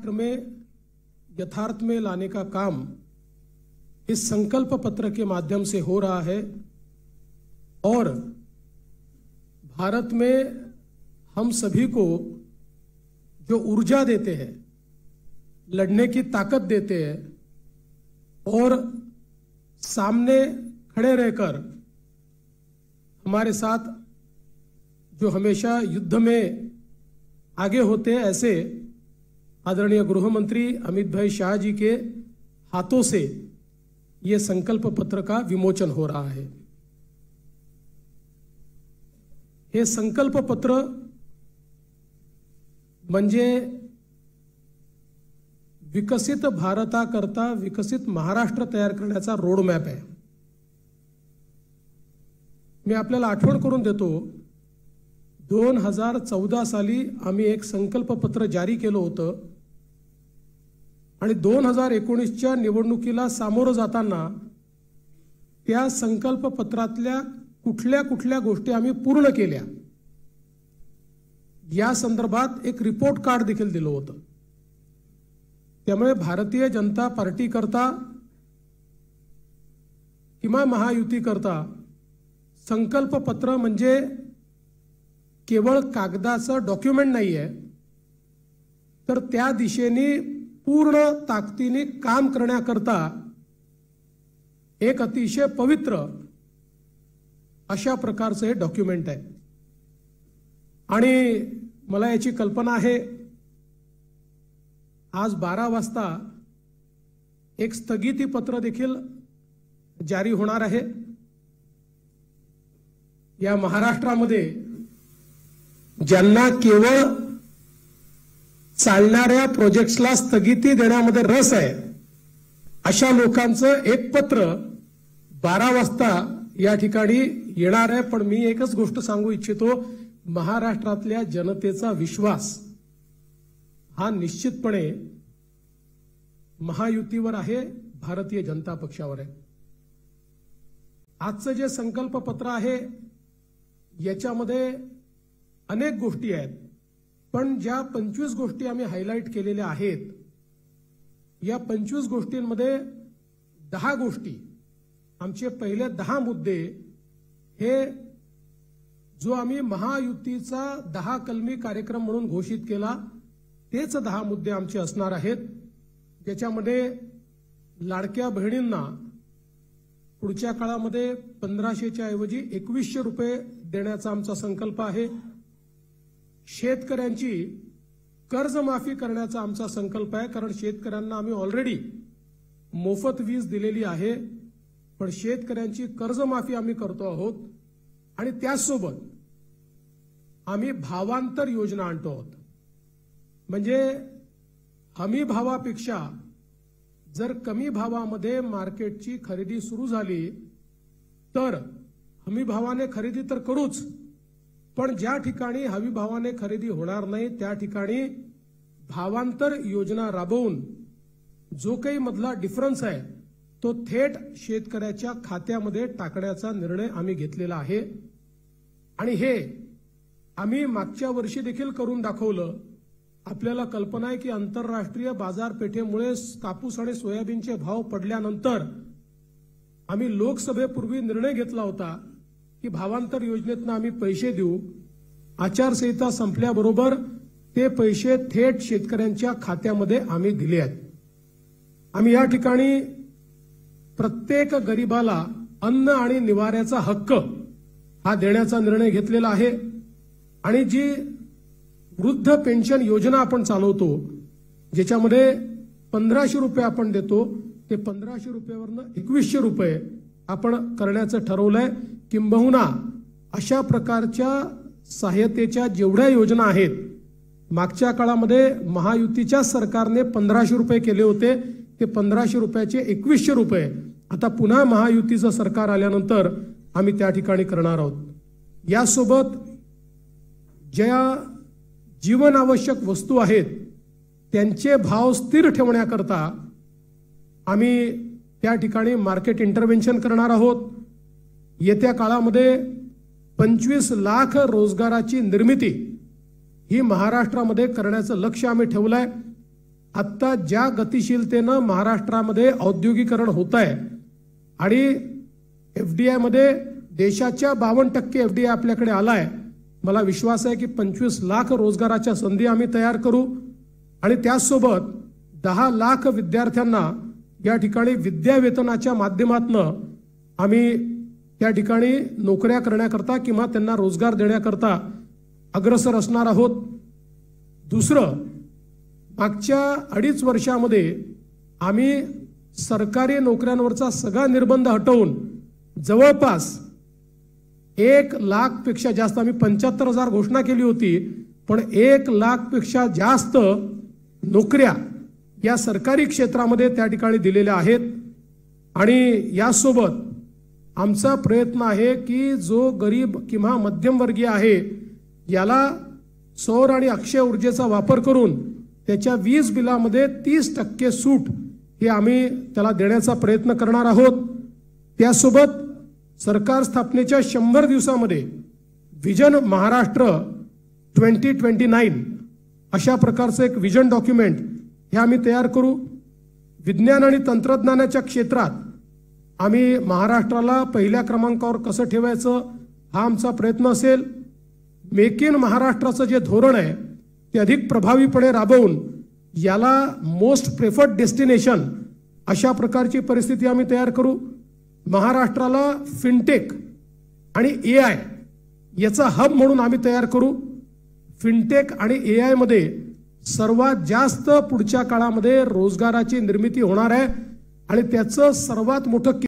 महाराष्ट्र में यथार्थ में लाने का काम इस संकल्प पत्र के माध्यम से हो रहा है और भारत में हम सभी को जो ऊर्जा देते हैं, लड़ने की ताकत देते हैं और सामने खड़े रहकर हमारे साथ जो हमेशा युद्ध में आगे होते हैं, ऐसे आदरणीय गृह मंत्री अमित भाई शाह जी के हाथों से ये संकल्प पत्र का विमोचन हो रहा है। हे संकल्प पत्र म्हणजे विकसित भारताकरता विकसित महाराष्ट्र तयार करण्याचा रोड मॅप आहे। मी आपल्याला आठवण करून देतो, 2014 साली आम्ही एक संकल्प पत्र जारी केलं होतं आणि 2019च्या निवडणुकीला सामोरं जाताना त्या संकल्प पत्रातल्या कुठल्या कुठल्या गोष्टी आम्ही पूर्ण केल्या या संदर्भात एक रिपोर्ट कार्ड देखील दिलं होतं। त्यामुळे भारतीय जनता पार्टी करता किंवा महायुती करता संकल्प पत्र म्हणजे केवळ कागदाचं डॉक्युमेंट नाहीये, तर त्या दिशेने पूर्ण ताकदीने काम करण्याकरता एक अतिशय पवित्र अशा प्रकारचं हे डॉक्युमेंट आहे। आणि मला याची कल्पना आहे, आज 12 वाजता एक स्थगिती पत्र देखील जारी होणार आहे। या महाराष्ट्रामध्ये ज्यांना केवळ चालणाऱ्या प्रोजेक्ट्सला स्थगिती देण्यामध्ये रस आहे, अशा लोकांचं एक पत्र 12 वाजता या ठिकाणी येणार आहे। पण मी एकच गोष्ट सांगू इच्छितो, महाराष्ट्रातल्या जनतेचा विश्वास हा निश्चितपणे महायुतीवर आहे, भारतीय जनता पक्षावर आहे। आजचं जे संकल्प पत्र आहे याच्यामध्ये अनेक गोष्टी आहेत, पण ज्या 25 गोष्टी आम्ही हायलाइट केलेल्या आहेत, या 25 गोष्टींमध्ये 10 गोष्टी, आमचे पहिले 10 मुद्दे हे जो आम्ही महायुतीचा 10 कलमी कार्यक्रम म्हणून घोषित केला तेच 10 मुद्दे आमचे असणार आहेत। ज्याच्यामध्ये लाडक्या बहिणींना पुढच्या काळामध्ये 1500च्या ऐवजी 2100 रुपये देण्याचा आमचा संकल्प आहे। शेतकऱ्यांची कर्जमाफी करण्याचा आमचा संकल्प आहे, कारण शेतकऱ्यांना आम्ही ऑलरेडी मोफत वीज दिलेली आहे, पण शेतकऱ्यांची कर्जमाफी आम्ही करतो आहोत। आणि त्यासोबत आम्ही भावांतर योजना आणतो आहोत, म्हणजे हमी भावापेक्षा जर कमी भावामध्ये मार्केटची खरेदी सुरू झाली तर हमी भावाने खरेदी तर करूच, पण ज्या ठिकाणी हमी भावाने खरेदी होणार नाही त्या ठिकाणी भावांतर योजना राबवून जो काही मधला डिफरन्स आहे तो थेट शेतकऱ्याच्या खात्यामध्ये टाकण्याचा निर्णय आम्ही घेतलेला आहे। आणि हे आम्ही मागच्या वर्षी देखील करून दाखवलं। आपल्याला कल्पना आहे की आंतरराष्ट्रीय बाजारपेठेमुळे कापूस आणि सोयाबीनचे भाव पडल्यानंतर आम्ही लोकसभेपूर्वी निर्णय घेतला होता की भावांतर योजनेतून आम्ही पैसे देऊ। आचारसंहिता संपल्याबरोबर ते पैसे थेट शेतकऱ्यांच्या खात्यामध्ये आम्ही दिले आहेत। आम्ही या ठिकाणी प्रत्येक गरीबाला अन्न आणि निवाऱ्याचा हक्क हा देण्याचा निर्णय घेतलेला आहे। आणि जी वृद्ध पेन्शन योजना आपण चालवतो, ज्याच्यामध्ये 1500 रुपये आपण देतो, ते 1500 रुपयावरनं 2100 रुपये आपण करण्याचं ठरवलंय। किंबहुना अशा प्रकारच्या सहाय्यतेच्या जेवढ्या योजना आहेत, मागच्या काळामध्ये महायुतीच्या सरकारने 1500 रुपये केले होते, ते 1500 रुपयाचे 2100 रुपये आता पुन्हा महायुतीचं सरकार आल्यानंतर आम्ही त्या ठिकाणी करणार आहोत। यासोबत ज्या जीवनावश्यक वस्तू आहेत त्यांचे भाव स्थिर ठेवण्याकरता आम्ही त्या ठिकाणी मार्केट इंटरव्हेन्शन करणार आहोत। येत्या काळामध्ये 25 लाख रोजगाराची निर्मिती ही महाराष्ट्रामध्ये करण्याचं लक्ष्य आम्ही ठेवलंय। आता ज्या गतिशीलतेनं महाराष्ट्रामध्ये औद्योगिकरण होत आहे आणि एफडीआय मध्ये देशाच्या 52% एफडीआय आपल्याकडे आलाय, मला विश्वास आहे की 25 लाख रोजगाराच्या संधी आम्ही तयार करू आणि त्याचसोबत 10 लाख विद्यार्थ्यांना या ठिकाणी विद्यावेतनाच्या माध्यमातून आम्ही त्या ठिकाणी नोकऱ्या करण्याकरता किंवा त्यांना रोजगार देण्याकरता अग्रसर असणार आहोत। दुसरं, मागच्या 2.5 वर्षामध्ये आम्ही सरकारी नोकऱ्यांवरचा सगळा निर्बंध हटवून जवळपास 1 लाखपेक्षा जास्त, आम्ही 75,000 घोषणा केली होती, पण 1 लाखपेक्षा जास्त नोकऱ्या या सरकारी क्षेत्रामध्ये त्या ठिकाणी दिलेल्या आहेत। आणि यासोबत आमचा प्रयत्न आहे की जो गरीब किंवा मध्यमवर्गीय आहे याला सौर आणि अक्षय ऊर्जेचा वापर करून त्याच्या वीज बिलामध्ये 30% सूट हे आम्ही त्याला देण्याचा प्रयत्न करणार आहोत। त्यासोबत सरकार स्थापनेच्या 100 दिवसामध्ये विजन महाराष्ट्र 2029 अशा प्रकारचं एक विजन डॉक्युमेंट हे आम्ही तयार करू। विज्ञान आणि तंत्रज्ञानाच्या क्षेत्रात आम्ही महाराष्ट्राला पहिल्या क्रमांकावर कसं ठेवायचं हा आमचा प्रयत्न असेल। मेक इन महाराष्ट्राचं जे धोरण आहे ते अधिक प्रभावीपणे राबवून याला मोस्ट प्रेफर्ड डेस्टिनेशन अशा प्रकारची परिस्थिती आम्ही तयार करू। महाराष्ट्राला फिनटेक आणि एआय याचा हब म्हणून आम्ही तयार करू। फिनटेक आणि एआय मध्ये सर्वात जास्त पुढच्या काळामध्ये रोजगाराची निर्मिती होणार आहे आणि त्याचं सर्वात मोठं